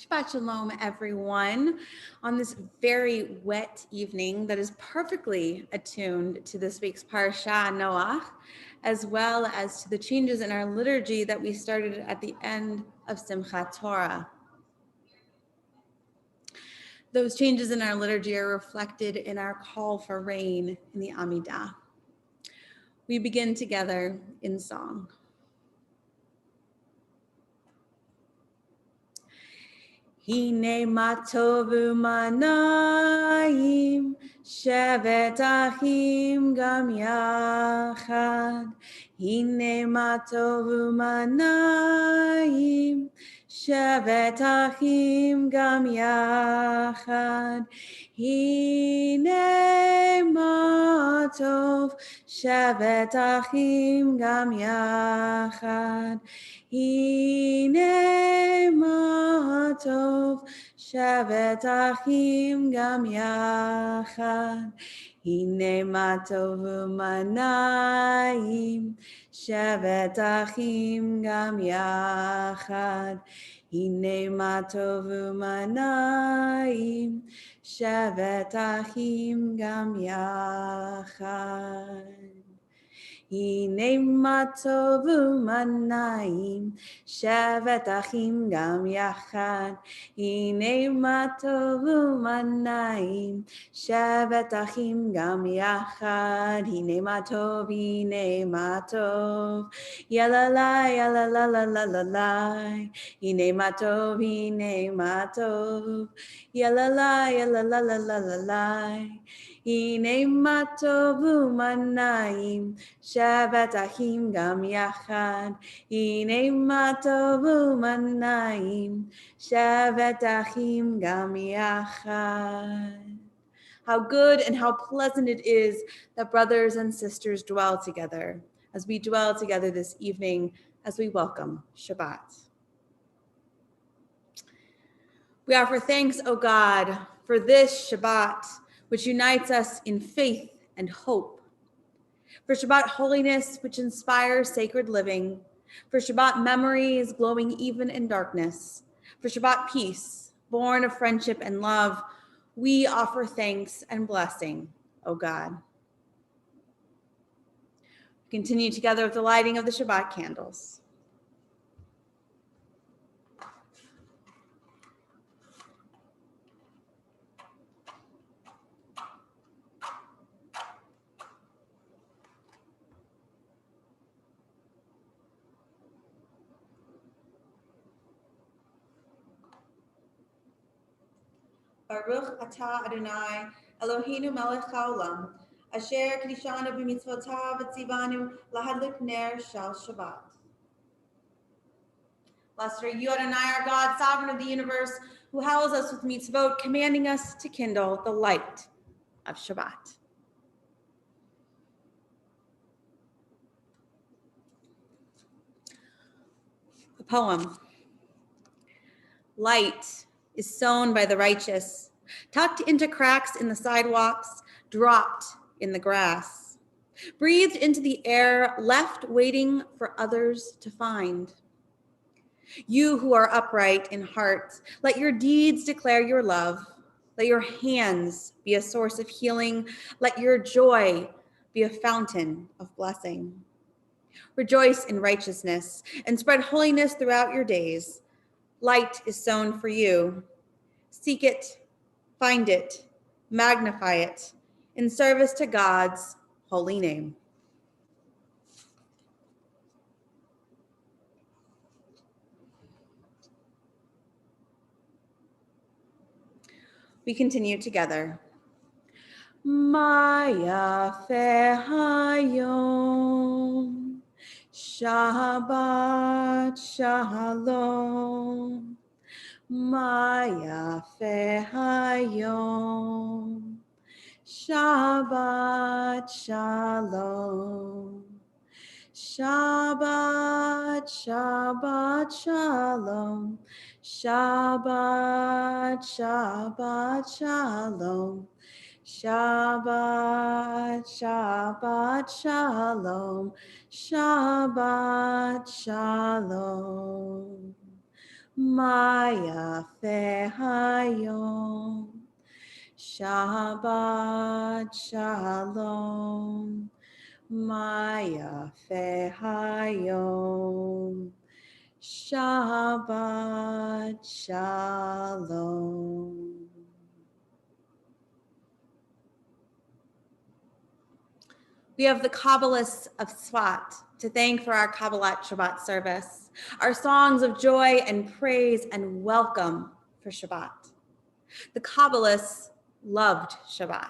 Shabbat Shalom, everyone, on this very wet evening that is perfectly attuned to this week's Parsha Noach, as well as to the changes in our liturgy that we started at the end of Simchat Torah. Those changes in our liturgy are reflected in our call for rain in the Amidah. We begin together in song. Hine matovu manayim, shevet achim gam yachad. Hine matovu manayim, shevet achim gam yachad. Hine matov, shevet achim gam yachad. Hine matov, shevet achim gam yachad. Hine matov umanayim, shevet achim gam yachad. Hine matov umanayim, shevet achim gam yachad. Hine matov umanayim, shevet achim gam yachad. Hine matov umanayim, shevet achim gam yachad. Hine matov, yalalai, yalalalalai. Hine matov, yalalai, yalalalalai. Hine matov umanayim, shevet achim gam yachad. Hine matov umanayim, shevet achim gam yachad. How good and how pleasant it is that brothers and sisters dwell together, as we dwell together this evening, as we welcome Shabbat. We offer thanks, O God, for this Shabbat, which unites us in faith and hope. For Shabbat holiness, which inspires sacred living. For Shabbat memories glowing even in darkness. For Shabbat peace, born of friendship and love, we offer thanks and blessing, O God. We continue together with the lighting of the Shabbat candles. Baruch atah Adonai, Eloheinu melech haolam, asher kedishanu b'mitzvotav v'tzivanu lahadlik ner shel Shabbat. Blessed are you, Adonai, our God, sovereign of the universe, who house us with mitzvot, commanding us to kindle the light of Shabbat. A poem. Light is sown by the righteous, tucked into cracks in the sidewalks, dropped in the grass, breathed into the air, left waiting for others to find. You who are upright in heart, let your deeds declare your love. Let your hands be a source of healing. Let your joy be a fountain of blessing. Rejoice in righteousness and spread holiness throughout your days. Light is sown for you. Seek it, find it, magnify it in service to God's holy name. We continue together. Maya Hayom, Shabbat Shalom. Maya Hayom, Shabbat Shalom. Shabbat, Shabbat Shalom. Shabbat, Shabbat Shalom. Shabbat, Shabbat Shalom. Shabbat Shalom. Maya Fe Hayom. Shabbat Shalom. Maya Fe Hayom. Shabbat Shalom. We have the Kabbalists of Tzfat to thank for our Kabbalat Shabbat service, our songs of joy and praise and welcome for Shabbat. The Kabbalists loved Shabbat.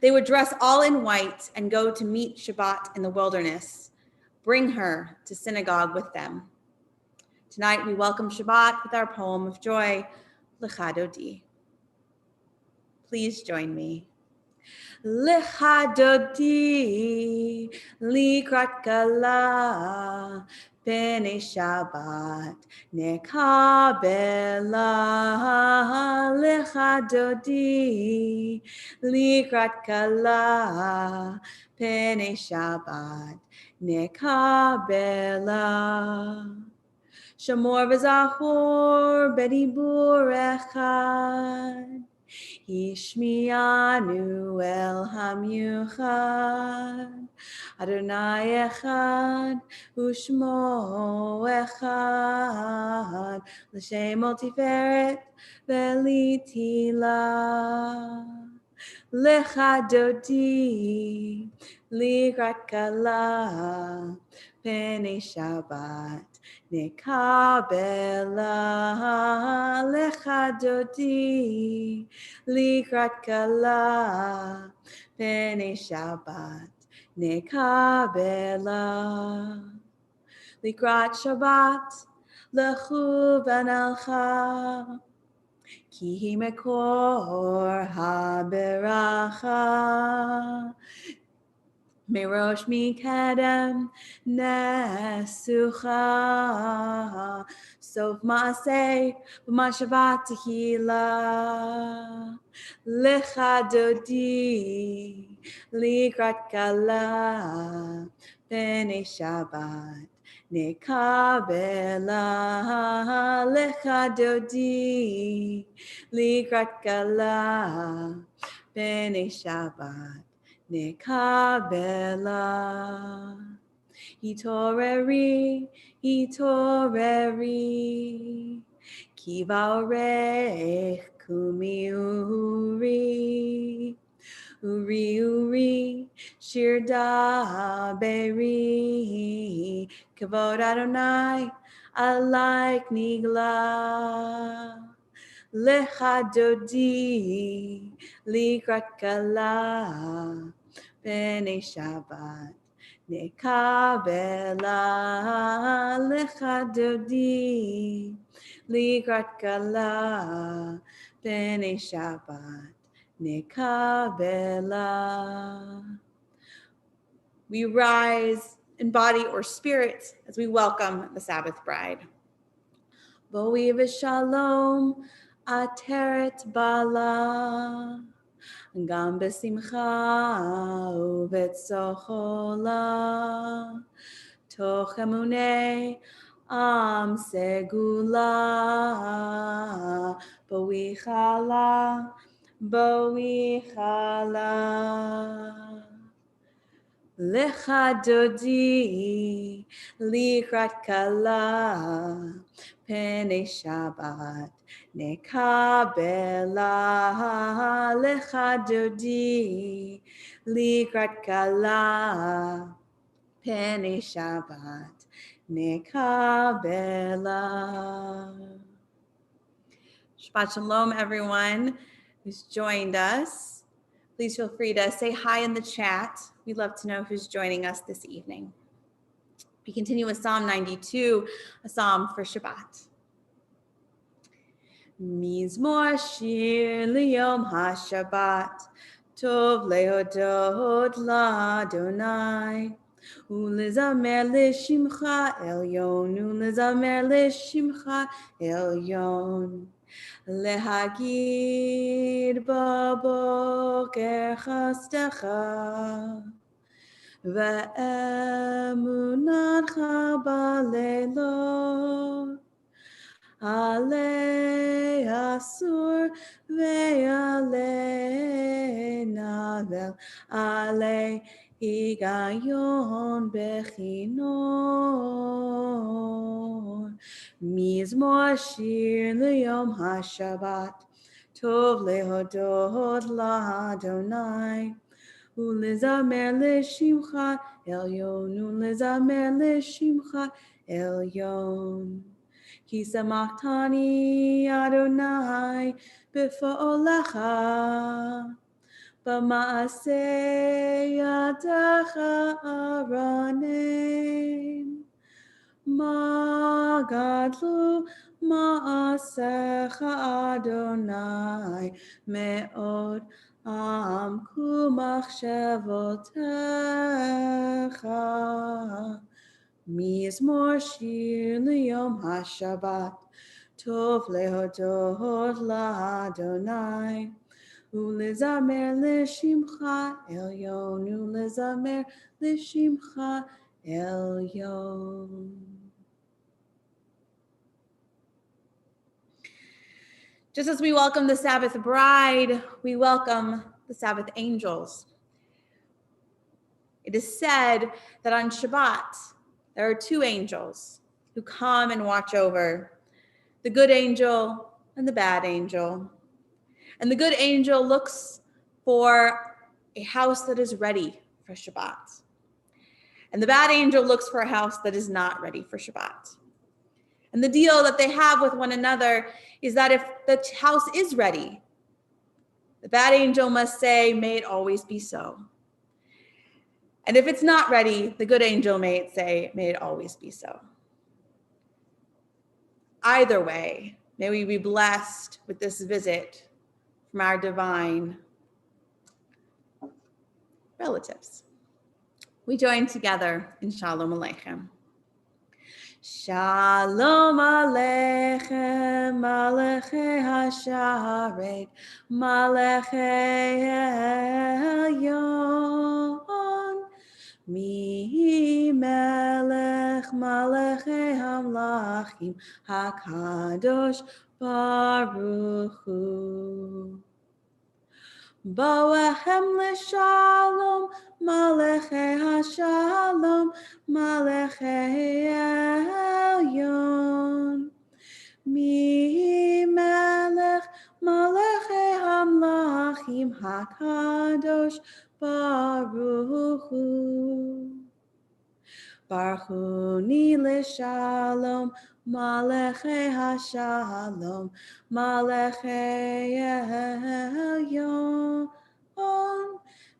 They would dress all in white and go to meet Shabbat in the wilderness, bring her to synagogue with them. Tonight we welcome Shabbat with our poem of joy, Lecha Dodi. Please join me. Lecha Dodi, likrat kala, Pene Shabbat, nekabela, Lecha Dodi, likrat kala, Pene Shabbat, nekabela. Shamor v'zachor bedibur echad, Yishmianu el hamyuchad, Adonai echad, Ushmo echad, L'shem tiferet ve'litila. Lecha Dodi, likrat kala, Pene Shabbat, nekabela. Lecha Dodi, likrat kala, Pene Shabbat, nekabela. Likrat Shabbat, lechu v'nelcha, Ki hi mekor ha-beracha, Merosh mikedem nesucha, Sof ma'aseh b'mashavat tehila. Lecha Dodi, likrat kala, Pene Shabbat, nekabela. Lecha Dodi, likrat kala, Pene Shabbat, nekabela. Hitoreri, hitoreri, ki va'orech kumi uri. Uri, uri, shir daberi, kavod Adonai, alaik nigla. Lecha Dodi, likrat kala, Pene Shabbat, nekabela. Lecha Dodi, likrat kala, Pene Shabbat, nekabela. We rise in body or spirit as we welcome the Sabbath bride. Boi v'shalom ateret bala, gam b'simcha u'betzochola, toch emunei am segula, boi chala, boi chala. Lecha Dodi, likrat kala, Pene Shabbat, nekabela. Lecha Dodi, likrat kala, Pene Shabbat, nekabela. Shabbat Shalom, everyone who's joined us. Please feel free to say hi in the chat. We'd love to know who's joining us this evening. We continue with Psalm 92, a psalm for Shabbat. Mizmor shir liyom ha-Shabbat, tov lehodot l'Adonai, ulezamer l'shimcha elyon, ulezamer l'shimcha elyon. Lehagid baboker chastecha, ve'emunatcha balelot, Ale asur ve'ale navel, ale higayon bechinor. Mizmor shir liyom haShabbat, tov lehodot la'Adonai. Ulezamer leshimcha elyon, ulezamer leshimcha elyon. Ki samachtani Adonai b'fa'olecha, b'maaseh yadecha aranim. Ma gadlu ma'asecha Adonai me'od amku machshevotecha. Mizmor shir liyom haShabbat, tov lehodot la'Adonai. Ulezamer leshimcha elyon, ulezamer leshimcha elyon. Just as we welcome the Sabbath bride, we welcome the Sabbath angels. It is said that on Shabbat, there are two angels who come and watch over, the good angel and the bad angel. And the good angel looks for a house that is ready for Shabbat. And the bad angel looks for a house that is not ready for Shabbat. And the deal that they have with one another is that if the house is ready, the bad angel must say, may it always be so. And if it's not ready, the good angel may say, may it always be so. Either way, may we be blessed with this visit from our divine relatives. We join together in Shalom Aleichem. Shalom Aleichem, Malachei HaSharet, Malachei Elyon, Mi Melech Malachei Hamlachim, HaKadosh Baruch Hu. Boahem l'shalom, Malachei HaShalom, Malachei Elyon. Mi Melech Malachei Hamlachim, HaKadosh Baruch Hu. Barchuni l'shalom, Malachei HaShalom, Malachei Elyon.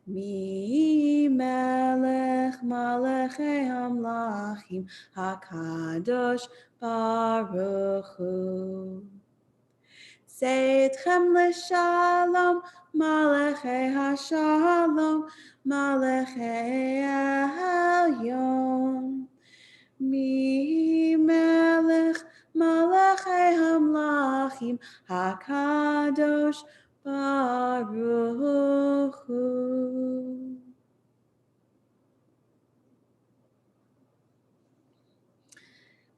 Mi Melech Malachei Hamlachim, HaKadosh Baruch Hu. Seitchem l'shalom, Malachei HaShalom, Malachei Elyon. Mi Melech Malachei Hamlachim, HaKadosh Baruch Hu.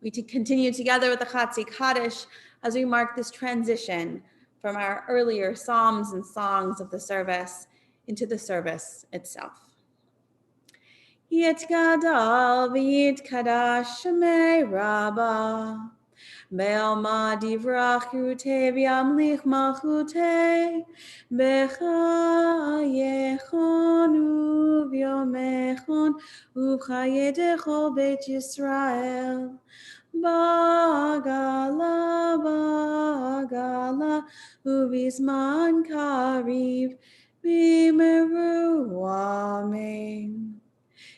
We continue together with the Chatzi Kaddish as we mark this transition from our earlier psalms and songs of the service into the service itself. Yitgadal v'yitkadash shemei Rabbah, Be'alma divrach yirutei v'yamlich malchutei, Becha yechon u'v'yomechon u'chayei dechol Beit Yisrael. Bagala, bagala, u'vizman kariv, v'meru amen.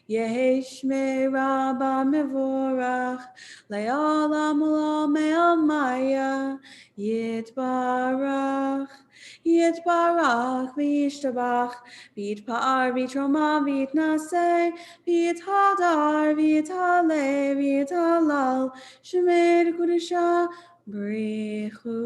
Yehi shmei Rabbah mevorach, le'olam olam me'almaya, yitbarach, yitbarach, v'yishtabach, v'yitpa'ar, v'yitroma, v'yitnaseh, v'yithadar, v'yithaleh, v'yithalal, shemei kudusha brichu.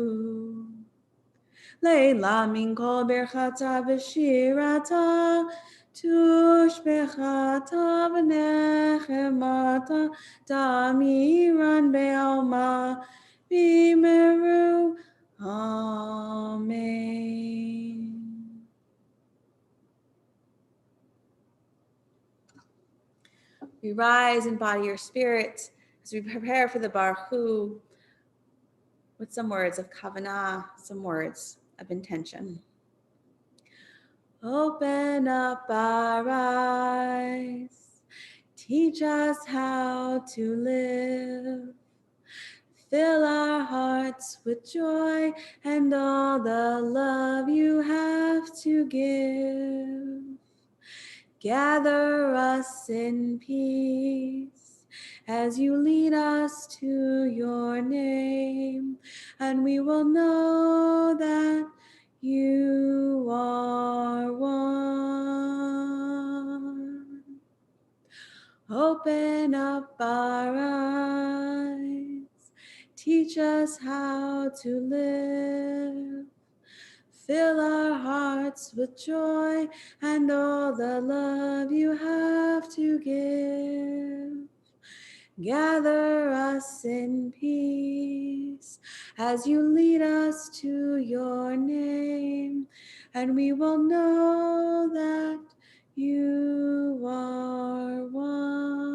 Leila min kol berchata v'shirata, tushbechata v'nechemata, damiran be'alma, Bimeru. Amen. We rise in body or spirit as we prepare for the Baruch Hu with some words of kavanah, some words of intention. Open up our eyes, teach us how to live. Fill our hearts with joy and all the love you have to give. Gather us in peace as you lead us to your name, and we will know that you are one. Open up our eyes, teach us how to live. Fill our hearts with joy and all the love you have to give. Gather us in peace as you lead us to your name, and we will know that you are one.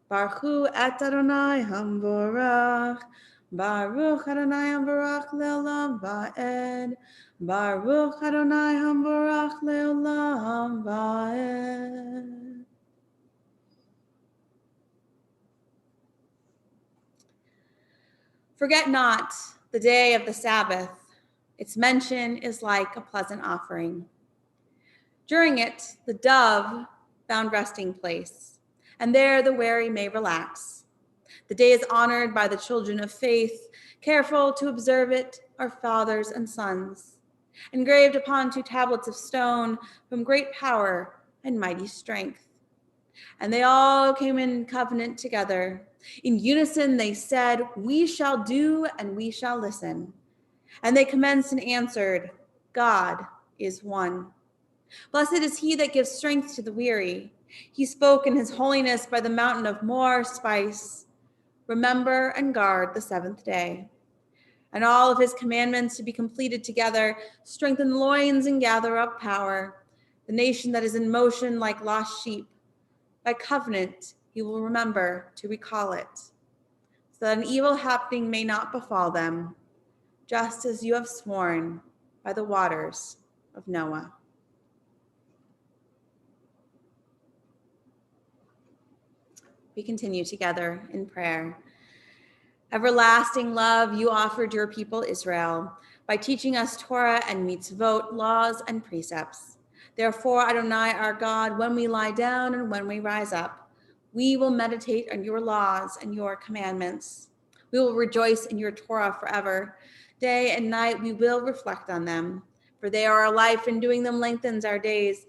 Baruch Hu et Adonai Hamborach. Baruch Adonai Hamborach leolam va'ed. Baruch Adonai Hamborach leolam va'ed. Forget not the day of the Sabbath. Its mention is like a pleasant offering. During it, the dove found resting place, and there the weary may relax. The day is honored by the children of faith, careful to observe it are fathers and sons, engraved upon 2 tablets of stone from great power and mighty strength. And they all came in covenant together. In unison they said, we shall do and we shall listen. And they commenced and answered, God is one. Blessed is he that gives strength to the weary. He spoke in his holiness by the mountain of more spice. Remember and guard the 7th day. And all of his commandments to be completed together, strengthen loins and gather up power. The nation that is in motion like lost sheep. By covenant, he will remember to recall it, so that an evil happening may not befall them, just as you have sworn by the waters of Noah. We continue together in prayer. Everlasting love, you offered your people Israel by teaching us Torah and mitzvot, laws and precepts. Therefore, Adonai, our God, when we lie down and when we rise up, we will meditate on your laws and your commandments. We will rejoice in your Torah forever. Day and night we will reflect on them, for they are our life, and doing them lengthens our days.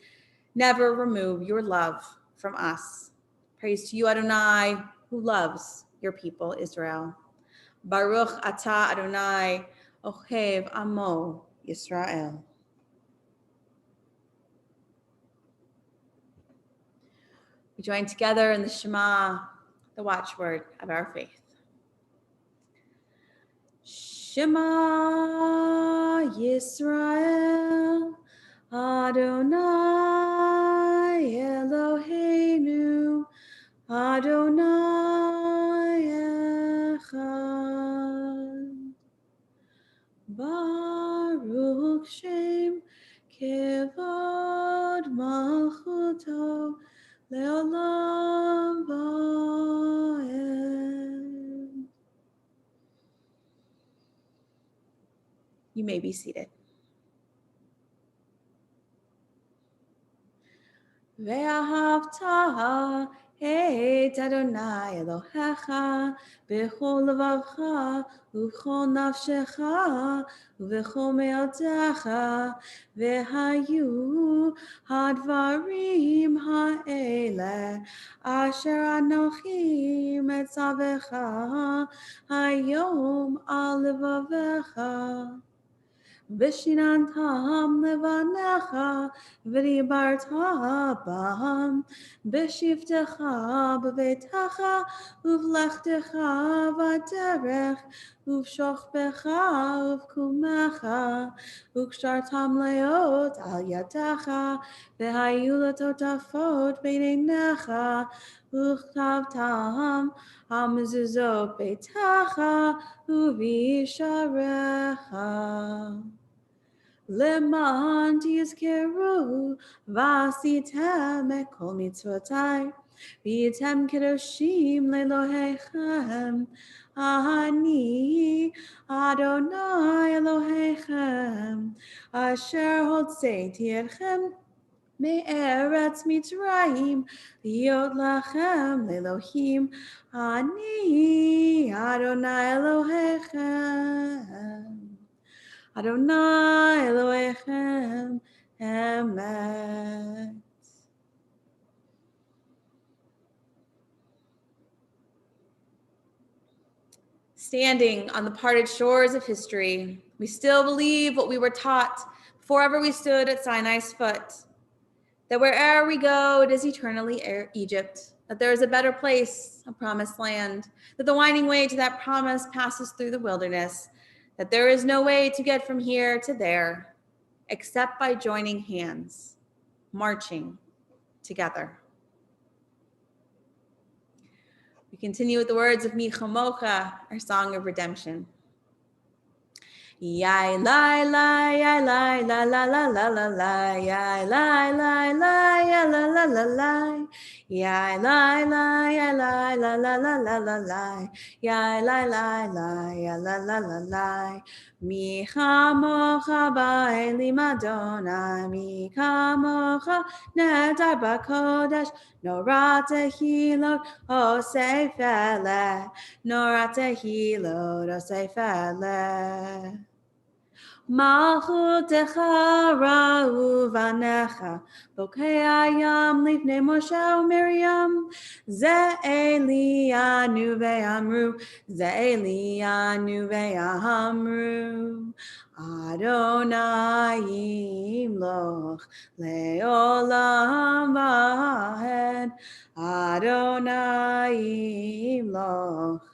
Never remove your love from us. Praise to you, Adonai, who loves your people, Israel. Baruch atah Adonai, ochev amo Yisrael. We join together in the Shema, the watchword of our faith. Shema Yisrael, Adonai Eloheinu, Adonai Echad. Baruch Shem Kevod Malchuto Leolam Va'ed. You may be seated. Ve'ahavta et Adonai Elohecha b'chol levavcha u'b'chol nafshecha u'b'chol me'otecha ve'hayu hadvarim ha'ele asher anochi metzavecha hayom al levavecha Vishinantam levanecha v'dibarta bam b'shivtecha b'veitecha uvlechtecha v'derech uvshochbecha uvkumecha ukshartam leot al yadecha v'hayu letotafot b'neinecha uchtavtam hamzuzot beitecha uvisharecha. Leman tizkeru vasitem ekol mitzvotai v'yitem kedoshim lelohechem ani Adonai Elohechem asher hotzeti etchem me'eretz Mitzrayim liot lachem lelohim ani Adonai Elohechem Adonai Elohechem Emet. Standing on the parted shores of history, we still believe what we were taught before ever we stood at Sinai's foot, that where'er we go, it is eternally Egypt, that there is a better place, a promised land, that the winding way to that promise passes through the wilderness, that there is no way to get from here to there except by joining hands, marching together. We continue with the words of Mi Chomocha, our song of redemption. Yai lai lai yai lai la la la la la la yai lai lai lai ya la la la la yai lai lai yai lai la la la la la la yai lai lai lai ya la la la la mi chamocha ba'elim Adonai mi chamocha nedar b'kodesh Nora tehilot osei feleh Nora tehilot osei feleh Malchutecha ra'uvanecha Bokei hayam lifnei Moshe u'Miriam Ze Elianu ve'amru Ze Elianu ve'amru Adonai yimloch le'olam va'ed Adonai yimloch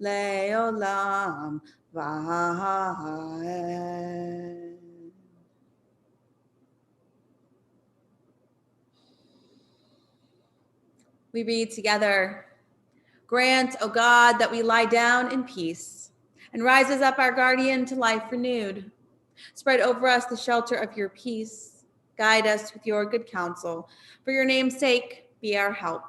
le'olam va'ed. We read together, grant, O God, that we lie down in peace and rises up our guardian to life renewed. Spread over us the shelter of your peace. Guide us with your good counsel. For your name's sake, be our help.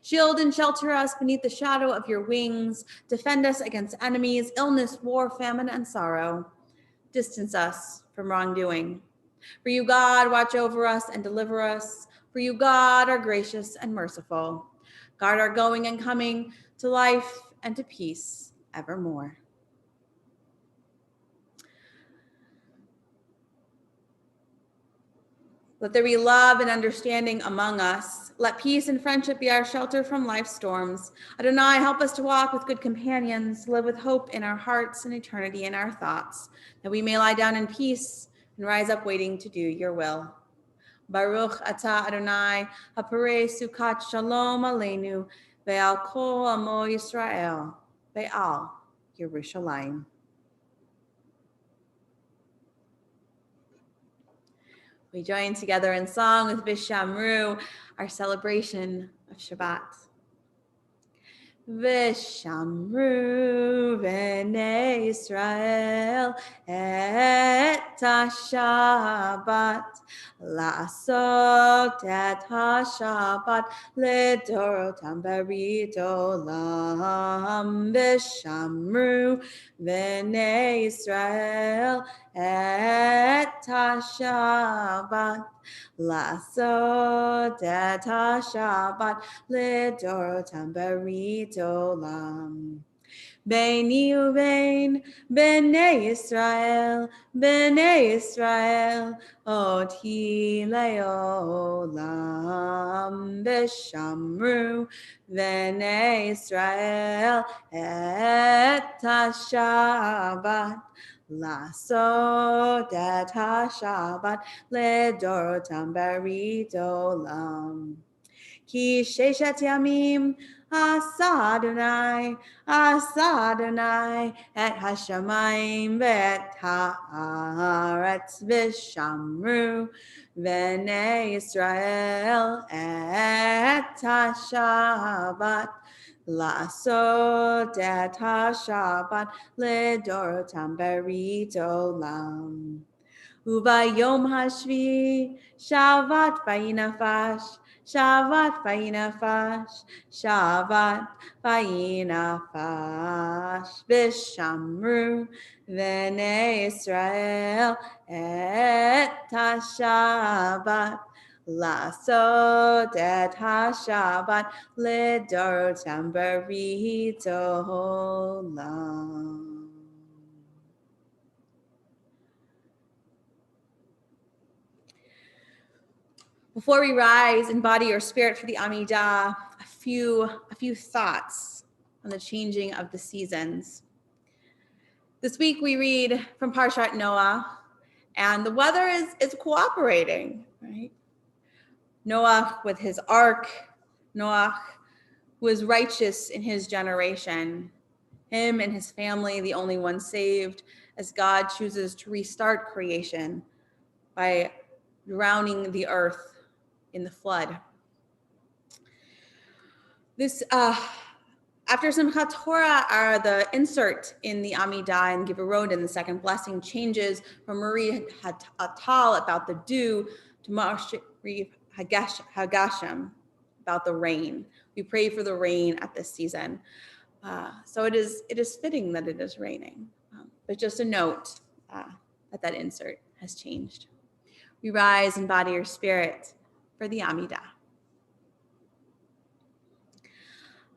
Shield and shelter us beneath the shadow of your wings. Defend us against enemies, illness, war, famine, and sorrow. Distance us from wrongdoing. For you, God, watch over us and deliver us. For you, God, are gracious and merciful. Guard our going and coming to life and to peace evermore. Let there be love and understanding among us. Let peace and friendship be our shelter from life's storms. Adonai, help us to walk with good companions, live with hope in our hearts and eternity in our thoughts, that we may lie down in peace and rise up waiting to do your will. Baruch atah Adonai, haparei sukat shalom aleinu, ve'al kol amo Yisrael, ve'al Yerushalayim. We join together in song with Vishamru, our celebration of Shabbat. Vishamru b'nei Yisrael et ha-Shabbat, la'asot et ha-Shabbat ledorotam berit olam. Vishamru b'nei Yisrael et ha-Shabbat, la'asot et ha-Shabbat ledorotam berit olam. Beini ubein b'nei Yisrael, oti le'olam. B'shamru b'nei Yisrael et ha-Shabbat, לעשות את השבת לדורותם ברית עולם. כי ששת ימים עשה אדוני את השמיים ואת הארץ ושמרו בני ישראל את השבת. לעשות את השבת לדורותם ברית עולם. וביום השביעי שבת וינפש, שבת וינפש, שבת וינפש, ושמרו בני ישראל את השבת. לעשות את השבת לדורותם ברית עולם. Before we rise in body or spirit for the Amidah, a few thoughts on the changing of the seasons. This week we read from Parshat Noah, and the weather is cooperating, right? Noah with his ark, Noah who was righteous in his generation, him and his family, the only one saved, as God chooses to restart creation by drowning the earth in the flood. This, after Simchat Torah, are the insert in the Amidah and Giverot in the second blessing changes from Marie Hatal about the dew to Ma'ashri Hagashem about the rain. We pray for the rain at this season. So it is fitting that it is raining. But just a note that insert has changed. We rise in body or spirit for the Amidah.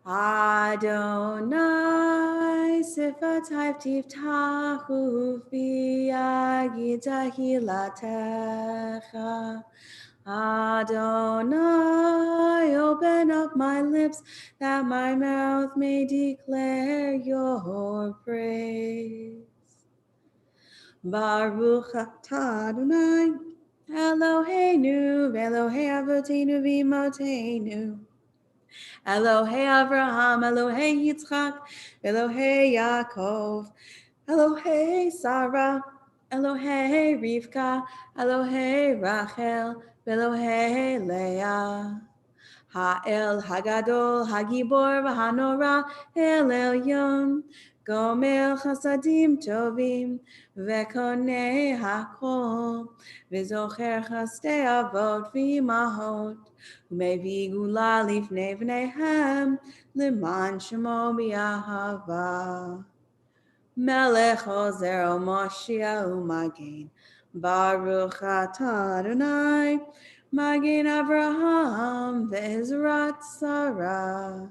Adonai sifatai tiftachu fi hilatecha. Adonai, open up my lips that my mouth may declare your praise. Baruch atah Adonai, Eloheinu, Elohei Avotenu v'Imotenu, Elohei Avraham, Elohei Yitzchak, Elohei Yaakov, Elohei Sarah, Elohei Rivka, Elohei Rachel, Elohei Leah. Ha'el Hagadol, Hagibor, V'Hanora, El Elyon, Gomer Chasadim Tovim, V'Konei Hakol, V'Zocher Chastei Avot V'Imahot, U'Mevi Gula Lifnei V'neihem, L'man Shemo B'Yahava. Melech Ozer Moshiach U'Magen, Baruch atah Adonai, Magen Avraham ve'Ezrat Sarah.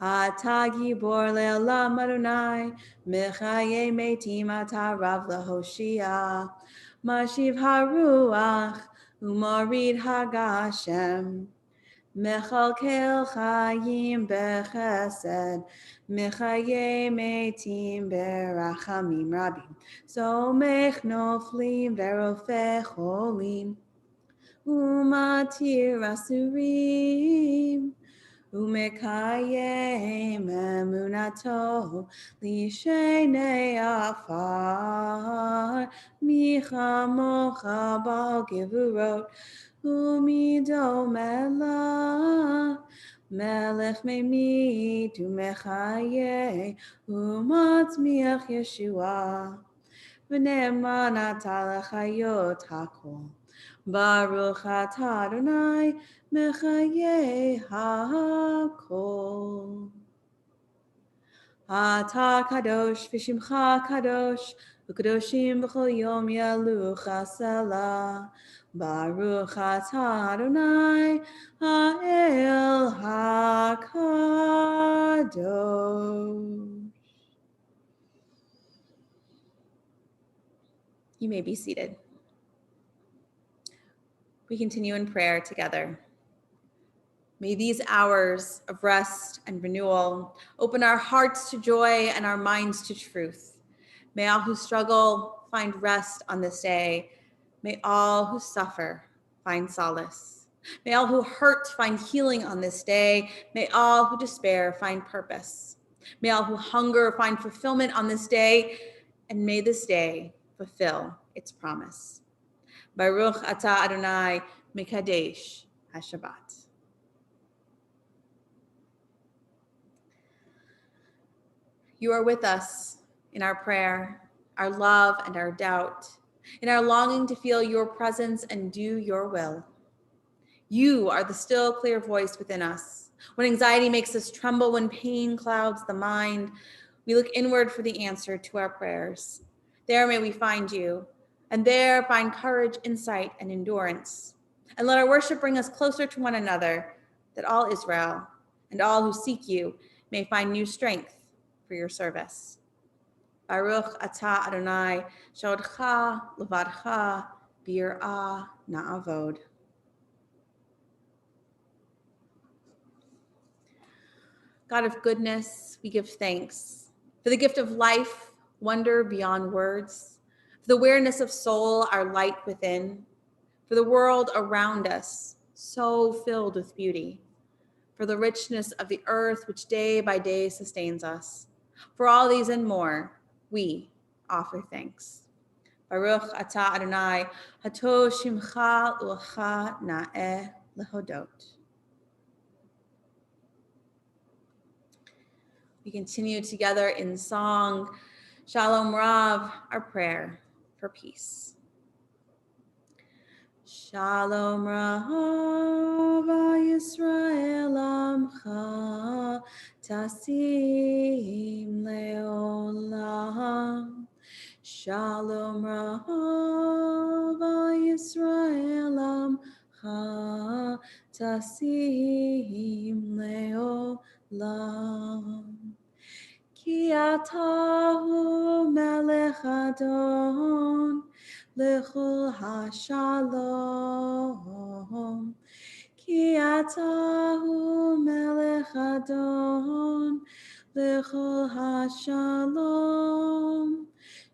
Atah gibor le'olam Adonai, Mechayei metim atah rav lehoshia, Mashiv haruach u'morid hagashem, Mechalkel chayim bechesed, Mechayei metim berachamim rabim, Somech noflim ve'rofeh cholim, Umatir asurim, Umekayem emunato, Lishenei afar, Michamocha bal gevurot, Umido melech, Melech memit umechaye, Umatzmiach Yeshua, V'ne'eman atah lechayot hakol. Baruch atah Adonai mechayei hakol. Atah kadosh v'shimcha kadosh, v'kadoshim b'chol yom yalucha selah. Baruch atah Adonai ha'el hakadosh. You may be seated. We continue in prayer together. May these hours of rest and renewal open our hearts to joy and our minds to truth. May all who struggle find rest on this day. May all who suffer find solace. May all who hurt find healing on this day. May all who despair find purpose. May all who hunger find fulfillment on this day. And may this day fulfill its promise. Baruch atah Adonai mekadesh haShabbat. You are with us in our prayer, our love and our doubt, in our longing to feel your presence and do your will. You are the still, clear voice within us. When anxiety makes us tremble, when pain clouds the mind, we look inward for the answer to our prayers. There may we find you, and there find courage, insight, and endurance. And let our worship bring us closer to one another, that all Israel and all who seek you may find new strength for your service. Baruch atah Adonai, shodcha levadcha b'yirah na'avod. God of goodness, we give thanks for the gift of life, wonder beyond words, for the awareness of soul, our light within, for the world around us, so filled with beauty, for the richness of the earth which day by day sustains us. For all these and more, we offer thanks. Baruch atah Adonai, hato shimcha u'cha na'eh lehodot. We continue together in song, Shalom Rav, our prayer for peace. Shalom Rav Yisrael Amcha Tasim Leolam. Shalom Rav Yisrael Amcha Tasim Leolam. Ki atahu melech adon lechol hashalom. Ki atahu melech adon lechol hashalom.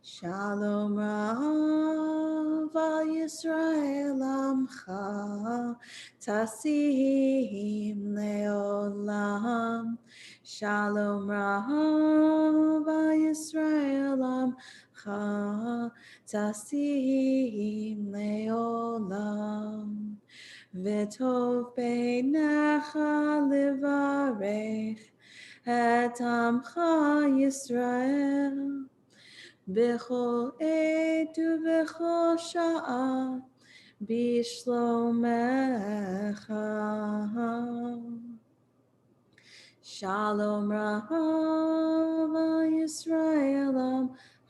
Shalom Rav al Yisrael Amcha Tasim Leolam. Shalom Rav al Yisrael Amcha Tasim Leolam. V'tov beinecha livarech et Amcha Yisrael. B'chol עת ובכל שעה בשלומך. Shalom Rav al Yisrael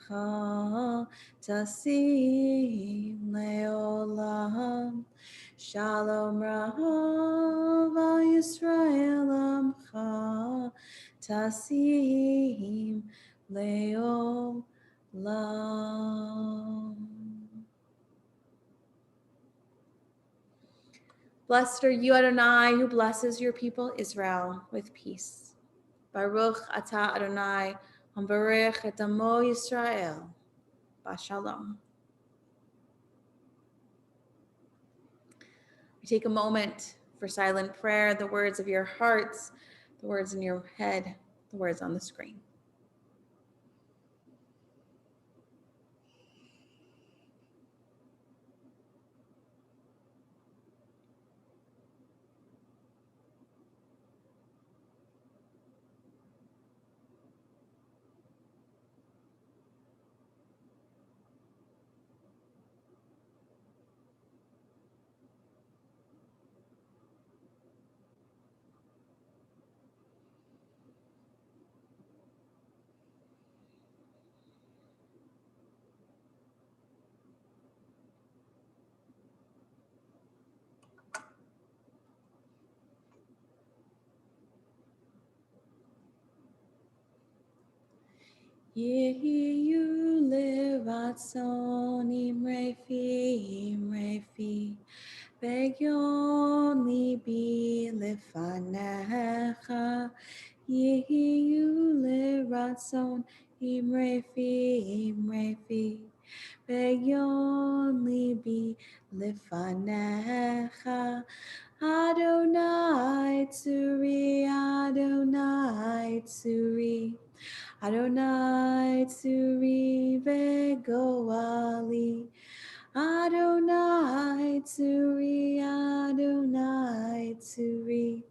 Amcha Tasim Leolam. Shalom Rav al Yisrael Amcha Tasim Leolam. Blessed are you, Adonai, who blesses your people Israel with peace. Baruch atah Adonai, hambarech et amo Yisrael, bashalom. We take a moment for silent prayer, the words of your hearts, the words in your head, the words on the screen. Yehiyu levatzonim refi, begyon libi lefanecha. Yehiyu ratzon imrefi ve'yon libi lefanecha Adonai Tzuri Adonai Tzuri Adonai Tzuri ve'goali Adonai Tzuri Adonai Tzuri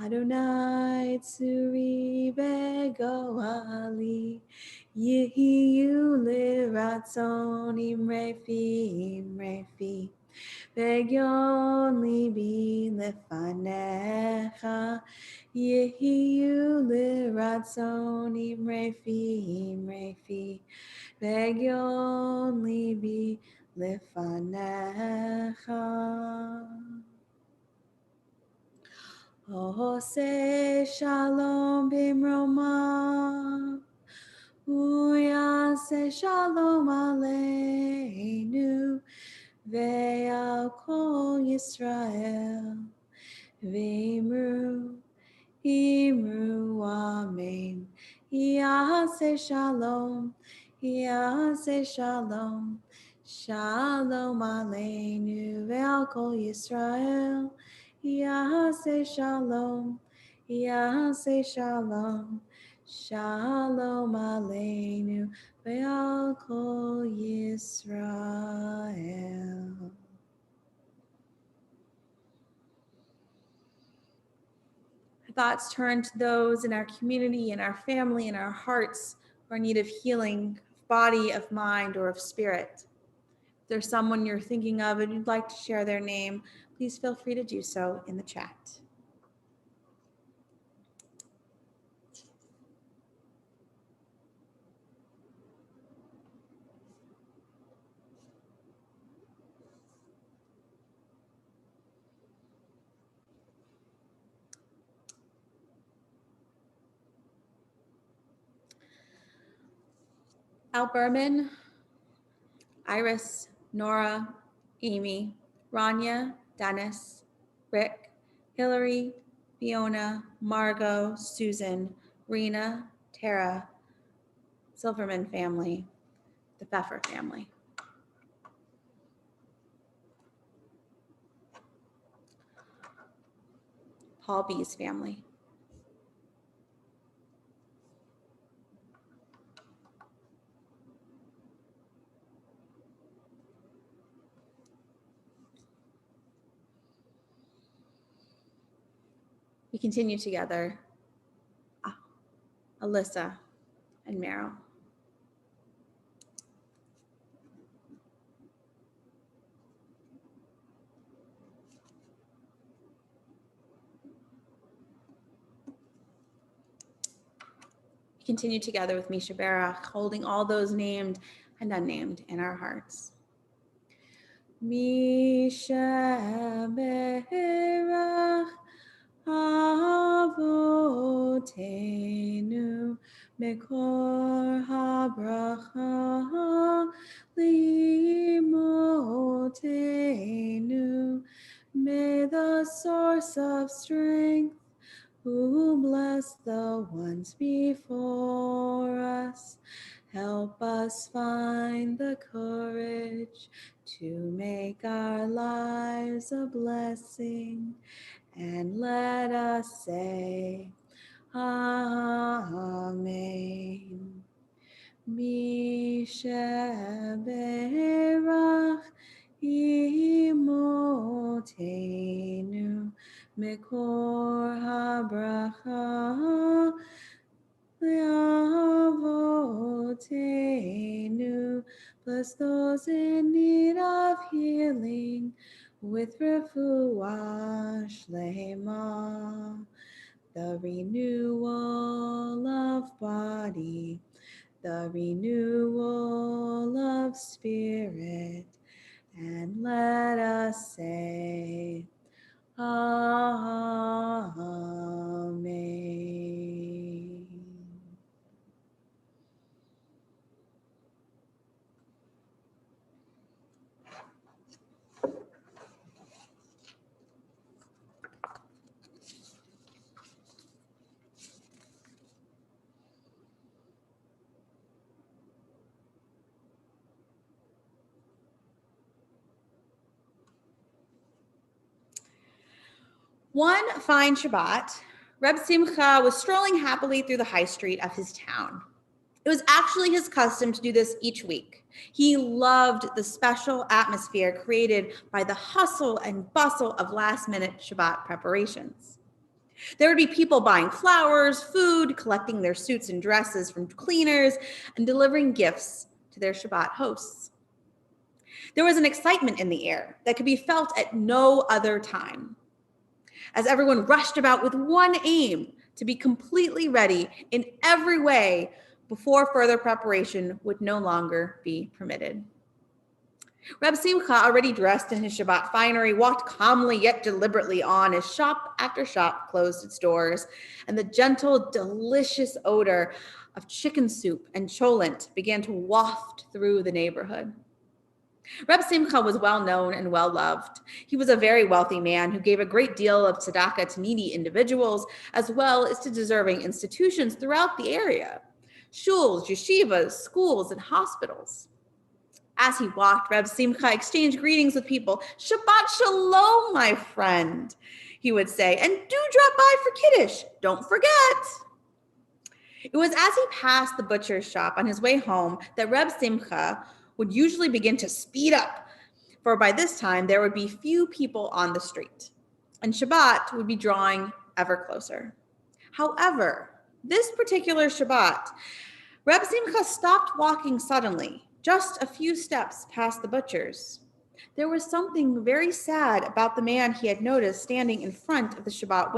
Adonai Tzuri ve'goali Yehiyu liratzon imrefi Ve'yon libi lefanecha Yehiyu liratzon imrefi Ve'yon libi lefanecha Ose shalom bimroma Uyase shalom aleinu Ve'al kol Yisrael V'imru Imru Amen Yase shalom Shalom aleinu Ve'al kol Yisrael Yase shalom Shalom aleinu Ve'al kol Yisrael. Our thoughts turn to those in our community, in our family, in our hearts who are in need of healing, of body, of mind, or of spirit. If there's someone you're thinking of and you'd like to share their name, please feel free to do so in the chat. Al Berman, Iris, Nora, Amy, Rania, Dennis, Rick, Hillary, Fiona, Margot, Susan, Rena, Tara, Silverman family, the Pfeffer family. Paul B's family. We continue together, Alyssa and Meryl. We continue together with Misha Barach, holding all those named and unnamed in our hearts. Misha Barach Avotenu Mekor HaBracha Limotenu. May the source of strength who bless the ones before us help us find the courage to make our lives a blessing. And let us say, Amen. Misha Berach Imotenu Mekor HaBracha Le'avotenu. Bless those in need of healing with refuah shlema, the renewal of body, the renewal of spirit, and let us say, Amen. One fine Shabbat, Reb Simcha was strolling happily through the high street of his town. It was actually his custom to do this each week. He loved the special atmosphere created by the hustle and bustle of last-minute Shabbat preparations. There would be people buying flowers, food, collecting their suits and dresses from cleaners, and delivering gifts to their Shabbat hosts. There was an excitement in the air that could be felt at no other time, as everyone rushed about with one aim: to be completely ready in every way before further preparation would no longer be permitted. Reb Simcha, already dressed in his Shabbat finery, walked calmly yet deliberately on as shop after shop closed its doors, and the gentle, delicious odor of chicken soup and cholent began to waft through the neighborhood. Reb Simcha was well known and well loved. He was a very wealthy man who gave a great deal of tzedakah to needy individuals, as well as to deserving institutions throughout the area: shuls, yeshivas, schools, and hospitals. As he walked, Reb Simcha exchanged greetings with people. "Shabbat shalom, my friend," he would say, "and do drop by for Kiddush. Don't forget." It was as he passed the butcher's shop on his way home that Reb Simcha would usually begin to speed up, for by this time there would be few people on the street, and Shabbat would be drawing ever closer. However, this particular Shabbat, Reb Simcha stopped walking suddenly, just a few steps past the butcher's. There was something very sad about the man he had noticed standing in front of the shop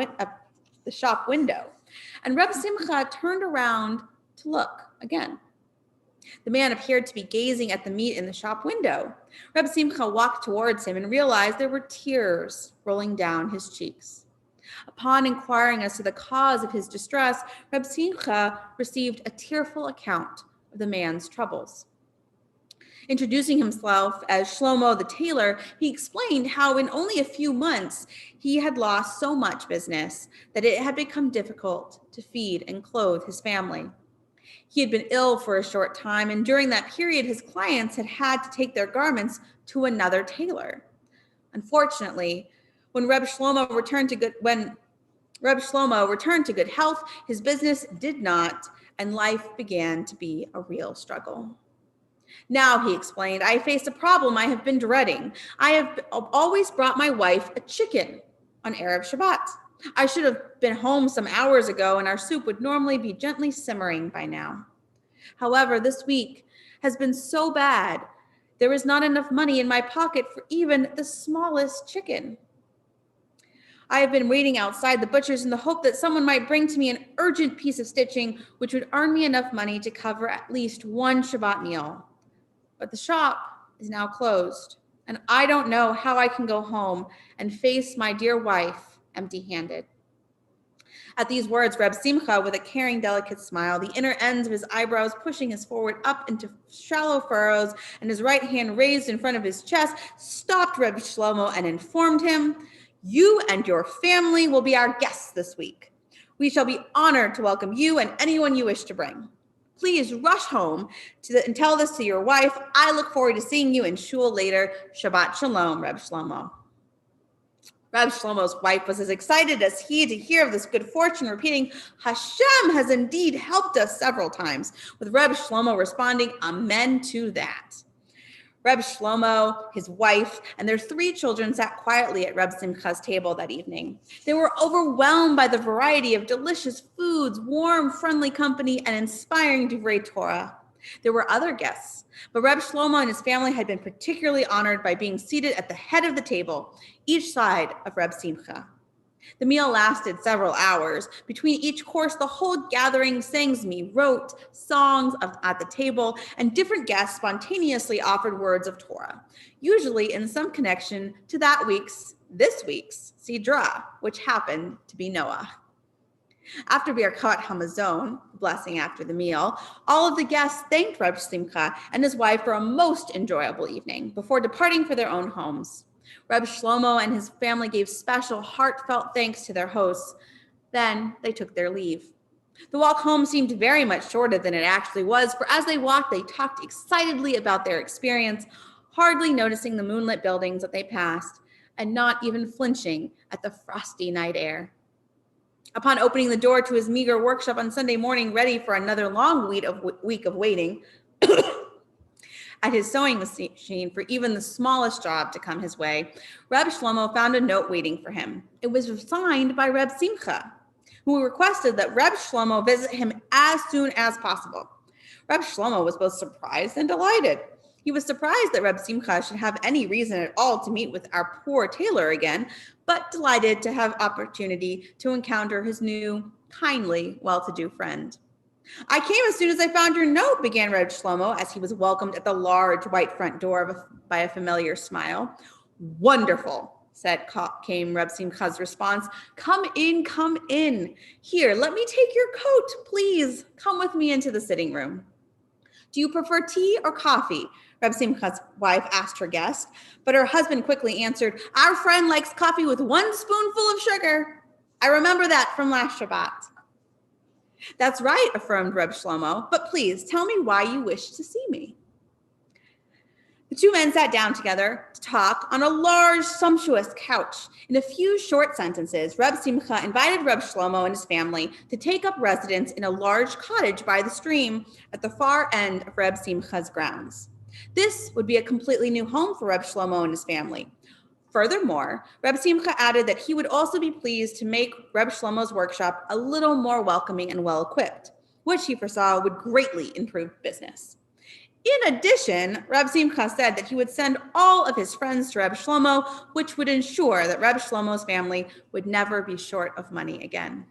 window, and Reb Simcha turned around to look again. The man appeared to be gazing at the meat in the shop window. Reb Simcha walked towards him and realized there were tears rolling down his cheeks. Upon inquiring as to the cause of his distress, Reb Simcha received a tearful account of the man's troubles. Introducing himself as Shlomo the tailor, he explained how in only a few months he had lost so much business that it had become difficult to feed and clothe his family. He had been ill for a short time, and during that period, his clients had had to take their garments to another tailor. Unfortunately, when Reb Shlomo returned to good health, his business did not, and life began to be a real struggle. "Now," he explained, "I face a problem I have been dreading. I have always brought my wife a chicken on Erev Shabbat. I should have been home some hours ago, and our soup would normally be gently simmering by now. However, this week has been so bad, there is not enough money in my pocket for even the smallest chicken. I have been waiting outside the butcher's in the hope that someone might bring to me an urgent piece of stitching which would earn me enough money to cover at least one Shabbat meal. But the shop is now closed, and I don't know how I can go home and face my dear wife empty-handed." At these words, Reb Simcha, with a caring, delicate smile, the inner ends of his eyebrows pushing his forehead up into shallow furrows and his right hand raised in front of his chest, stopped Reb Shlomo and informed him, "You and your family will be our guests this week. We shall be honored to welcome you and anyone you wish to bring. Please rush home and tell this to your wife. I look forward to seeing you in shul later. Shabbat shalom, Reb Shlomo." Reb Shlomo's wife was as excited as he to hear of this good fortune, repeating, "Hashem has indeed helped us," several times, with Reb Shlomo responding, "Amen to that." Reb Shlomo, his wife, and their 3 children sat quietly at Reb Simcha's table that evening. They were overwhelmed by the variety of delicious foods, warm, friendly company, and inspiring divrei Torah. There were other guests, but Reb Shlomo and his family had been particularly honored by being seated at the head of the table, each side of Reb Simcha. The meal lasted several hours. Between each course, the whole gathering sang, wrote songs at the table, and different guests spontaneously offered words of Torah, usually in some connection to this week's Sidra, which happened to be Noah. After Birkat Hamazon, blessing after the meal, all of the guests thanked Reb Simcha and his wife for a most enjoyable evening before departing for their own homes. Reb Shlomo and his family gave special heartfelt thanks to their hosts. Then they took their leave. The walk home seemed very much shorter than it actually was, for as they walked, they talked excitedly about their experience, hardly noticing the moonlit buildings that they passed and not even flinching at the frosty night air. Upon opening the door to his meager workshop on Sunday morning, ready for another long week of waiting at his sewing machine for even the smallest job to come his way, Reb Shlomo found a note waiting for him. It was signed by Reb Simcha, who requested that Reb Shlomo visit him as soon as possible. Reb Shlomo was both surprised and delighted. He was surprised that Reb Simcha should have any reason at all to meet with our poor tailor again, but delighted to have opportunity to encounter his new, kindly, well-to-do friend. "I came as soon as I found your note," began Reb Shlomo as he was welcomed at the large white front door by a familiar smile. "Wonderful," came Reb Simcha's response. Come in, come in. Here, let me take your coat, please. Come with me into the sitting room." "Do you prefer tea or coffee?" Reb Simcha's wife asked her guest, but her husband quickly answered, "Our friend likes coffee with 1 spoonful of sugar. I remember that from last Shabbat." "That's right," affirmed Reb Shlomo, "but please tell me why you wish to see me." The two men sat down together to talk on a large, sumptuous couch. In a few short sentences, Reb Simcha invited Reb Shlomo and his family to take up residence in a large cottage by the stream at the far end of Reb Simcha's grounds. This would be a completely new home for Reb Shlomo and his family. Furthermore, Reb Simcha added that he would also be pleased to make Reb Shlomo's workshop a little more welcoming and well-equipped, which he foresaw would greatly improve business. In addition, Reb Simcha said that he would send all of his friends to Reb Shlomo, which would ensure that Reb Shlomo's family would never be short of money again.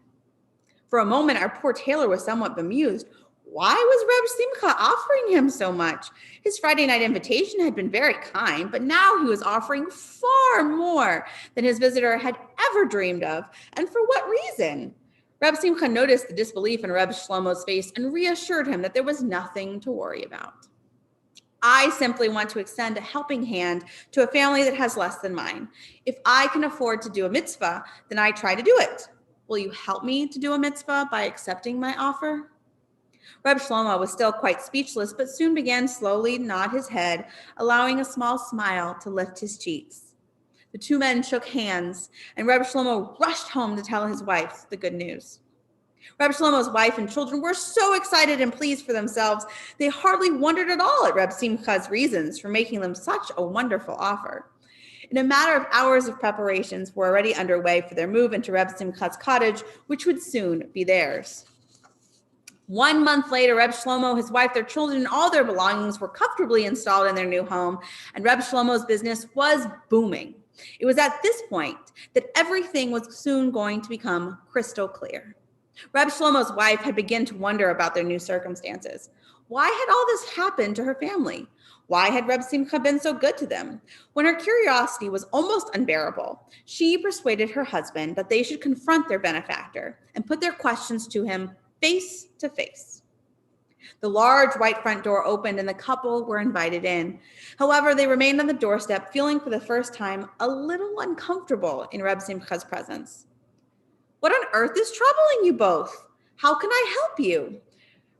For a moment, our poor tailor was somewhat bemused. Why was Reb Simcha offering him so much? His Friday night invitation had been very kind, but now he was offering far more than his visitor had ever dreamed of. And for what reason? Reb Simcha noticed the disbelief in Reb Shlomo's face and reassured him that there was nothing to worry about. "I simply want to extend a helping hand to a family that has less than mine. If I can afford to do a mitzvah, then I try to do it. Will you help me to do a mitzvah by accepting my offer?" Reb Shlomo was still quite speechless, but soon began slowly to nod his head, allowing a small smile to lift his cheeks. The two men shook hands, and Reb Shlomo rushed home to tell his wife the good news. Reb Shlomo's wife and children were so excited and pleased for themselves, they hardly wondered at all at Reb Simcha's reasons for making them such a wonderful offer. In a matter of hours of preparations were already underway for their move into Reb Simcha's cottage, which would soon be theirs. 1 month later, Reb Shlomo, his wife, their children, and all their belongings were comfortably installed in their new home, and Reb Shlomo's business was booming. It was at this point that everything was soon going to become crystal clear. Reb Shlomo's wife had begun to wonder about their new circumstances. Why had all this happened to her family? Why had Reb Simcha been so good to them? When her curiosity was almost unbearable, she persuaded her husband that they should confront their benefactor and put their questions to him face to face. The large white front door opened and the couple were invited in. However, they remained on the doorstep, feeling for the first time a little uncomfortable in Reb Simcha's presence. "What on earth is troubling you both? How can I help you?"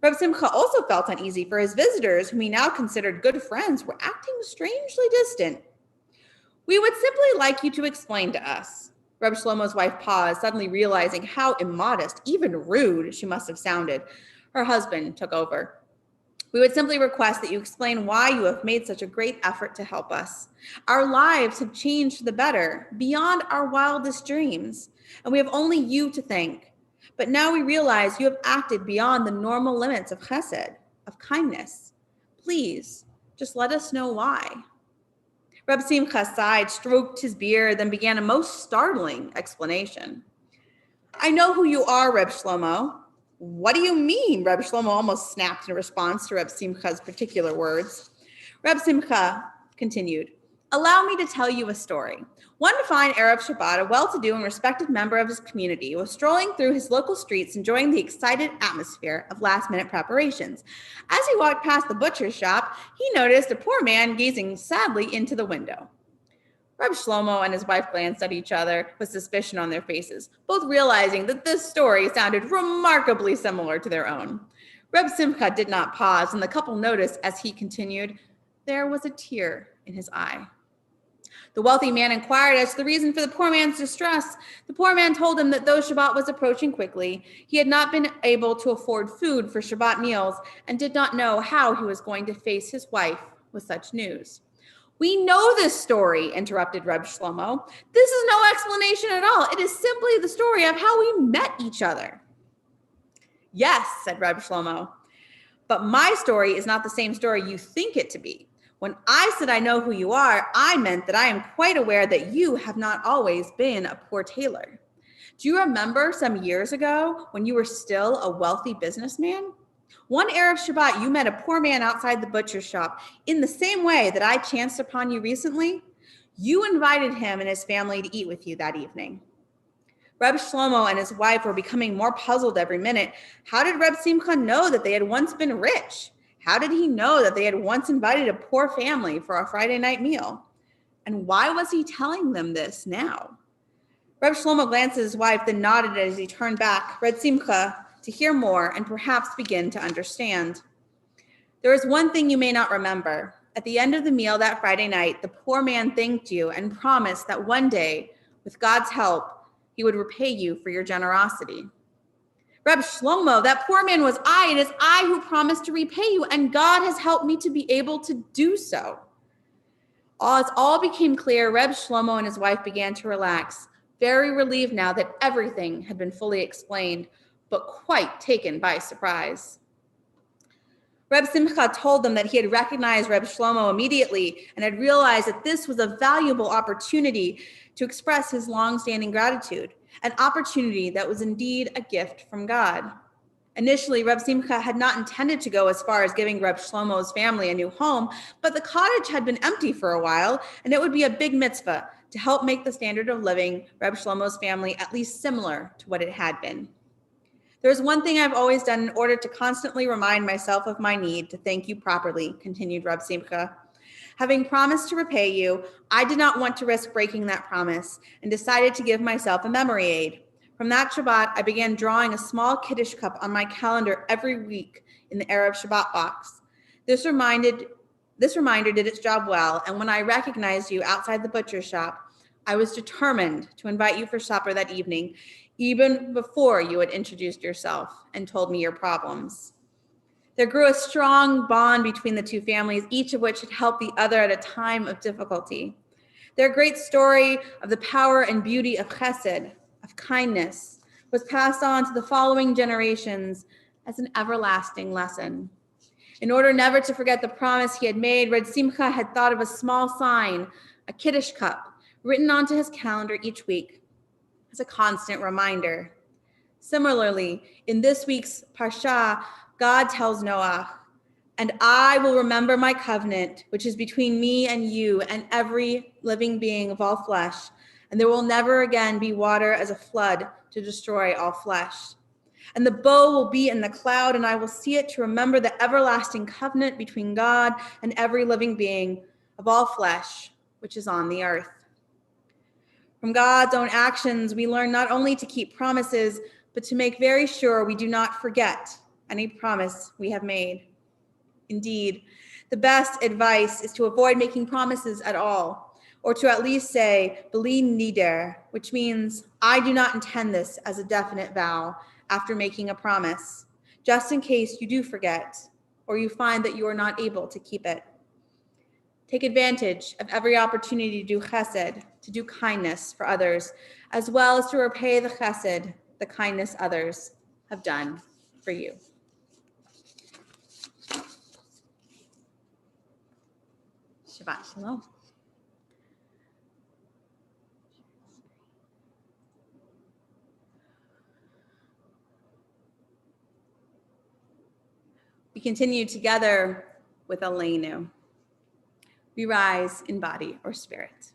Reb Simcha also felt uneasy, for his visitors, whom he now considered good friends, were acting strangely distant. "We would simply like you to explain to us." Reb Shlomo's wife paused, suddenly realizing how immodest, even rude, she must have sounded. Her husband took over. "We would simply request that you explain why you have made such a great effort to help us. Our lives have changed for the better, beyond our wildest dreams, and we have only you to thank. But now we realize you have acted beyond the normal limits of chesed, of kindness. Please, just let us know why." Reb Simcha sighed, stroked his beard, then began a most startling explanation. "I know who you are, Reb Shlomo." "What do you mean?" Reb Shlomo almost snapped in response to Reb Simcha's particular words. Reb Simcha continued, "Allow me to tell you a story. One fine Erev Shabbat, a well-to-do and respected member of his community was strolling through his local streets, enjoying the excited atmosphere of last-minute preparations. As he walked past the butcher's shop, he noticed a poor man gazing sadly into the window." Reb Shlomo and his wife glanced at each other with suspicion on their faces, both realizing that this story sounded remarkably similar to their own. Reb Simcha did not pause, and the couple noticed as he continued, there was a tear in his eye. The wealthy man inquired as to the reason for the poor man's distress. The poor man told him that though Shabbat was approaching quickly, he had not been able to afford food for Shabbat meals and did not know how he was going to face his wife with such news. We know this story, interrupted Reb Shlomo. This is no explanation at all. It is simply the story of how we met each other. Yes, said Reb Shlomo, but my story is not the same story you think it to be. When I said I know who you are, I meant that I am quite aware that you have not always been a poor tailor. Do you remember some years ago when you were still a wealthy businessman? One Erev Shabbat, you met a poor man outside the butcher's shop in the same way that I chanced upon you recently. You invited him and his family to eat with you that evening. Reb Shlomo and his wife were becoming more puzzled every minute. How did Reb Simcha know that they had once been rich? How did he know that they had once invited a poor family for a Friday night meal? And why was he telling them this now? Reb Shlomo glanced at his wife, then nodded as he turned back, Reb Simcha, to hear more and perhaps begin to understand. There is one thing you may not remember. At the end of the meal that Friday night, the poor man thanked you and promised that one day, with God's help, he would repay you for your generosity. Reb Shlomo, that poor man was I. It is I who promised to repay you, and God has helped me to be able to do so. As all became clear, Reb Shlomo and his wife began to relax, very relieved now that everything had been fully explained, but quite taken by surprise. Reb Simcha told them that he had recognized Reb Shlomo immediately and had realized that this was a valuable opportunity to express his long-standing gratitude, an opportunity that was indeed a gift from God. Initially, Reb Simcha had not intended to go as far as giving Reb Shlomo's family a new home, but the cottage had been empty for a while, and it would be a big mitzvah to help make the standard of living Reb Shlomo's family at least similar to what it had been. There is one thing I've always done in order to constantly remind myself of my need to thank you properly, continued Reb Simcha. Having promised to repay you, I did not want to risk breaking that promise and decided to give myself a memory aid. From that Shabbat, I began drawing a small Kiddush cup on my calendar every week in the Erev Shabbat box. This reminder did its job well, and when I recognized you outside the butcher's shop, I was determined to invite you for supper that evening, even before you had introduced yourself and told me your problems. There grew a strong bond between the two families, each of which had helped the other at a time of difficulty. Their great story of the power and beauty of chesed, of kindness, was passed on to the following generations as an everlasting lesson. In order never to forget the promise he had made, Reb Simcha had thought of a small sign, a Kiddush cup, written onto his calendar each week as a constant reminder. Similarly, in this week's Parsha, God tells Noah, "And I will remember my covenant, which is between me and you and every living being of all flesh, and there will never again be water as a flood to destroy all flesh. And the bow will be in the cloud, and I will see it to remember the everlasting covenant between God and every living being of all flesh, which is on the earth." From God's own actions, we learn not only to keep promises, but to make very sure we do not forget any promise we have made. Indeed, the best advice is to avoid making promises at all, or to at least say, "Beli nider," which means, I do not intend this as a definite vow after making a promise, just in case you do forget, or you find that you are not able to keep it. Take advantage of every opportunity to do chesed, to do kindness for others, as well as to repay the chesed, the kindness others have done for you. Shabbat Shalom. We continue together with Aleinu. We rise in body or spirit.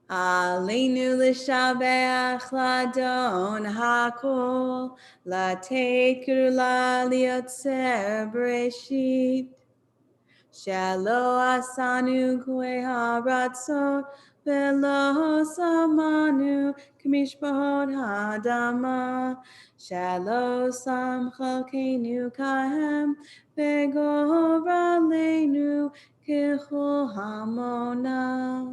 Aleinu l'shabeach ladon hakol, lateit kurla liotzer breshit. Shelo asanu kwe haratzon, Velo samanu kamishpahot hadama. Shalo samchalkenu kahem. Begoralenu kichol hamonam.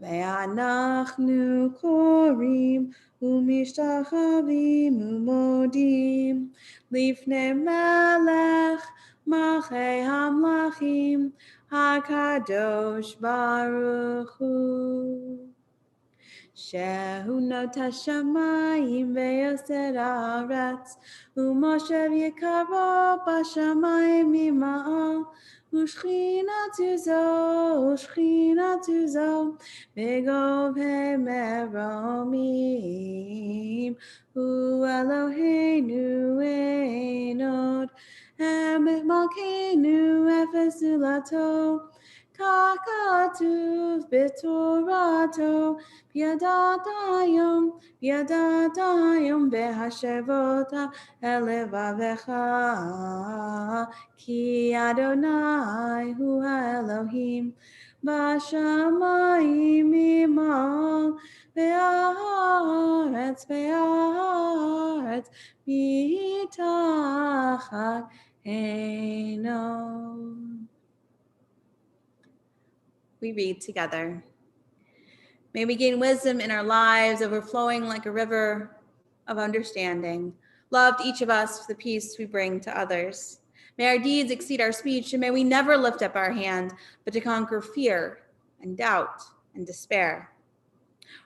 Ve'anachnu korim umishtachavim umodim lifnei melech malchei hamlachim hakadosh baruch hu. Shehu nota shamayim ve'yosed haaretz u'moshev yikaro b'shamayim mima'al u'shchinatu zo begobhei meromim u'Eloheinu ein od emet malkeinu efes ulato kakatuv b'torato Yadadayom behashevota elevavecha ki Adonai hu Elohim b'shamayim imal ve'aretz mitachat eino. We read together. May we gain wisdom in our lives, overflowing like a river of understanding. Loved each of us for the peace we bring to others. May our deeds exceed our speech, and may we never lift up our hand, but to conquer fear and doubt and despair.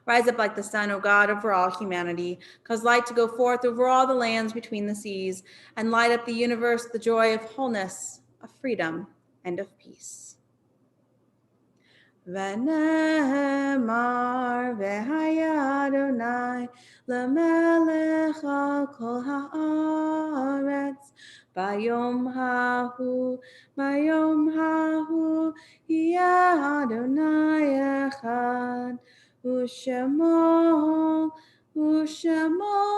Rise up like the sun, O God, over all humanity. Cause light to go forth over all the lands between the seas, and light up the universe with the joy of wholeness, of freedom, and of peace. V'nemar v'haya Adonai l'melech al kol haaretz bayom hahu yeh Adonai echad u'shemo echad.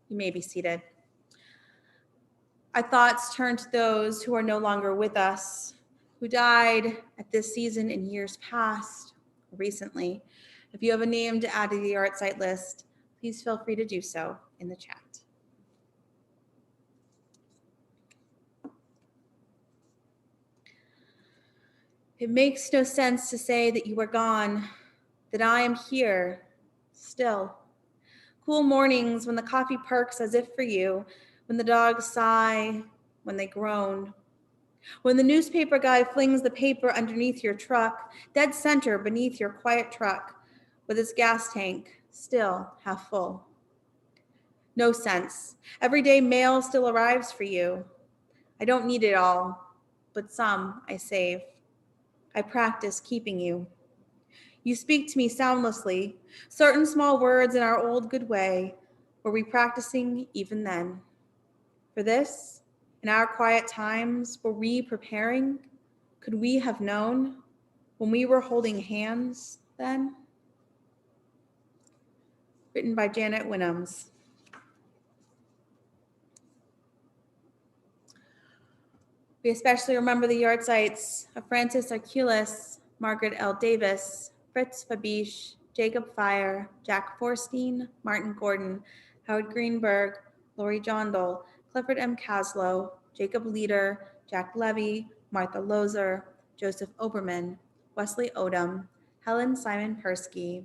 You may be seated. Our thoughts turn to those who are no longer with us, who died at this season in years past, recently. If you have a name to add to the art site list, please feel free to do so in the chat. It makes no sense to say that you are gone, that I am here still. Cool mornings when the coffee perks as if for you, when the dogs sigh, when they groan. When the newspaper guy flings the paper underneath your truck, dead center beneath your quiet truck, with its gas tank still half full. No sense. Everyday mail still arrives for you. I don't need it all, but some I save. I practice keeping you. You speak to me soundlessly. Certain small words in our old good way. Were we practicing even then? For this, in our quiet times, were we preparing? Could we have known when we were holding hands then? Written by Janet Winhams. We especially remember the yard sites of Francis Arculis, Margaret L. Davis, Fritz Fabish, Jacob Fire, Jack Forstein, Martin Gordon, Howard Greenberg, Lori Jondal, Clifford M. Caslow, Jacob Leader, Jack Levy, Martha Lozer, Joseph Oberman, Wesley Odom, Helen Simon Persky,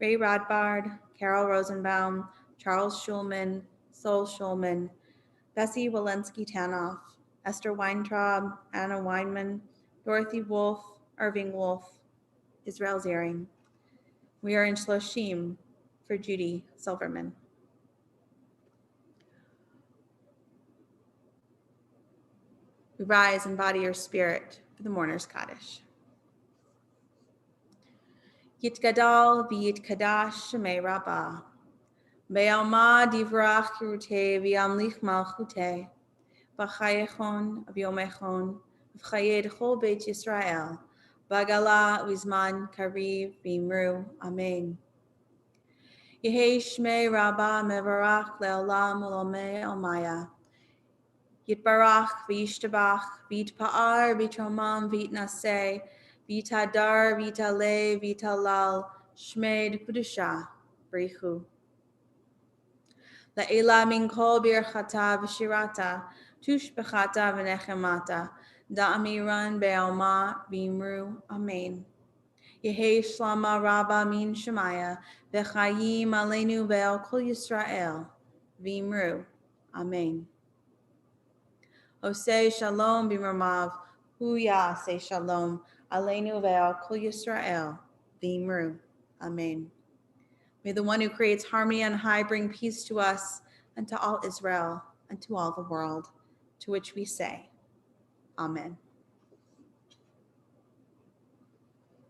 Ray Rodbard, Carol Rosenbaum, Charles Schulman, Sol Schulman, Bessie Walensky-Tanoff, Esther Weintraub, Anna Weinman, Dorothy Wolf, Irving Wolf, Israel Ziering. We are in Shloshim for Judy Silverman. We rise in body or spirit for the mourner's Kaddish. Yitgadal v'yitkadash shemei Rabbah. Be'alma divrach kirutei v'yamlich malchutei. V'chayechon v'yomechon v'chayed chol beit Yisrael. V'gala v'zman kariv v'imru. Amen. Yehi Shmei Rabba Mevarach Le'olam Ulamei Omaya. Yitbarach V'yishtabach V'yitpa'ar V'yitromam V'yitnaseh V'yitadar V'yitaleh V'yitalal Shmei Kedusha Brichu. La'ela min kol birchata v'shirata tushbechata v'nechemata da'amiran be'alma v'imru amen. Yehi shlama rabba min shemaya v'chayim aleinu ve'al kol Yisrael v'imru amen. Oseh shalom b'mramav hu ya'aseh shalom aleinu ve'al kol Yisrael v'imru amen. May the one who creates harmony on high bring peace to us and to all Israel and to all the world, to which we say, Amen.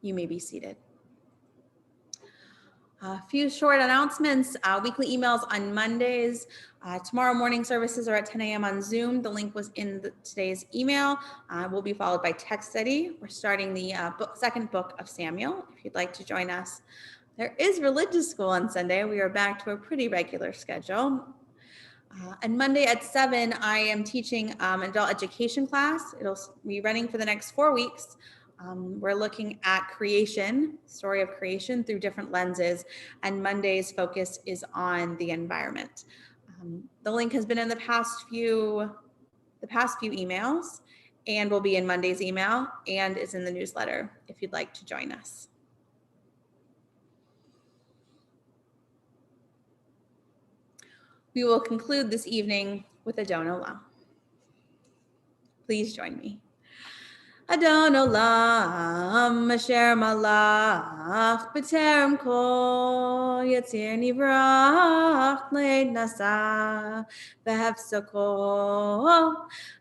You may be seated. A few short announcements, weekly emails on Mondays. Tomorrow morning services are at 10 a.m. on Zoom. The link was in today's email. Will be followed by text study. We're starting the second book of Samuel, if you'd like to join us. There is religious school on Sunday. We are back to a pretty regular schedule. And Monday at 7, I am teaching an adult education class. It'll be running for the next 4 weeks. We're looking at creation, story of creation through different lenses, and Monday's focus is on the environment. The link has been in the past few emails, and will be in Monday's email, and is in the newsletter if you'd like to join us. We will conclude this evening with Adon Olam. Please join me. Adon Olam, Asher Malach, B'terem Kol, Yatzir Nivrach, Leid Nasa, V'hefsako,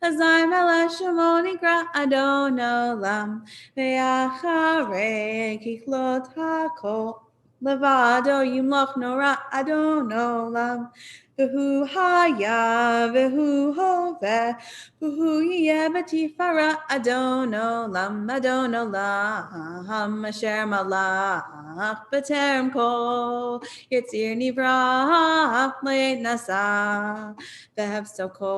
Azai Melech Shemo Nikra Adon Olam, Ve'acharei Kichlot HaKol, Levado Yimloch Nora Adon Olam, V'hu haya, v'hu hoveh, v'hu yeh b'tifara Adon Olam, Asher malach b'terem kol, Yitzir nivrach le'ed nasa, v'hefsoko,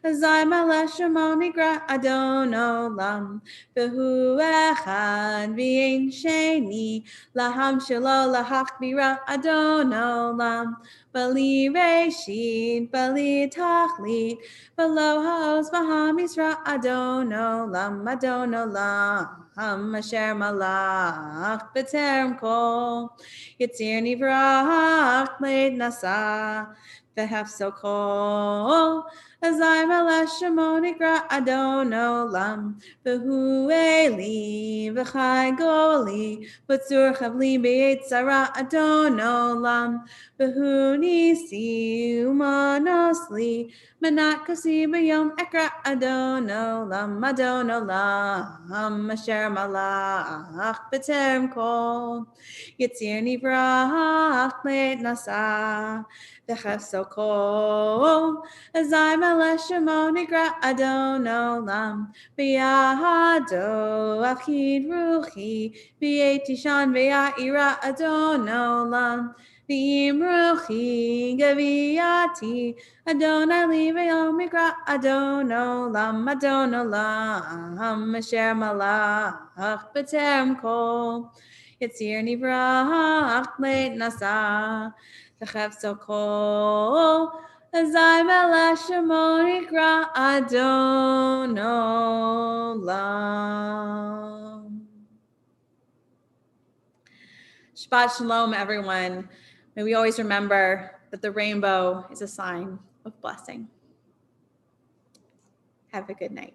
Azai melech shemo nikra Adon Olam, v'hu echad v'yein sheni, laham shelo lahachbira Adon Olam, Bali Reshit, Bali Tachlit, V'lo Ha'oz V'ha'misra Adon Olam, Asher Malach B'terem Kol, Yitzir Nivrach Le'ed Nasa, V'hefsoko, Azai Melech Shemo Nikra Adon Olam, V'hu Eli, V'chai Goli, V'tzur Chavli B'yitzara Adon Olam, V'hu nisi umanosli, Menat kasi b'yom ekra Adon Olam, Asher malach b'terem kol, Yitzir nivrach le'ed nasa, V'chefsoko, Azai melech shemo nikra Adon Olam, B'yado achid ruchi, V'yetishan v'ya'ira Adon Olam, V'imruchi gaviyati, Adonai li v'yom mikra Adon Olam, Asher malach b'terem kol, Yitzir nivrach le'ed nasa, V'chefsoko, Azai melech shemo nikra Adon Olam. Shabbat Shalom, everyone. May we always remember that the rainbow is a sign of blessing. Have a good night.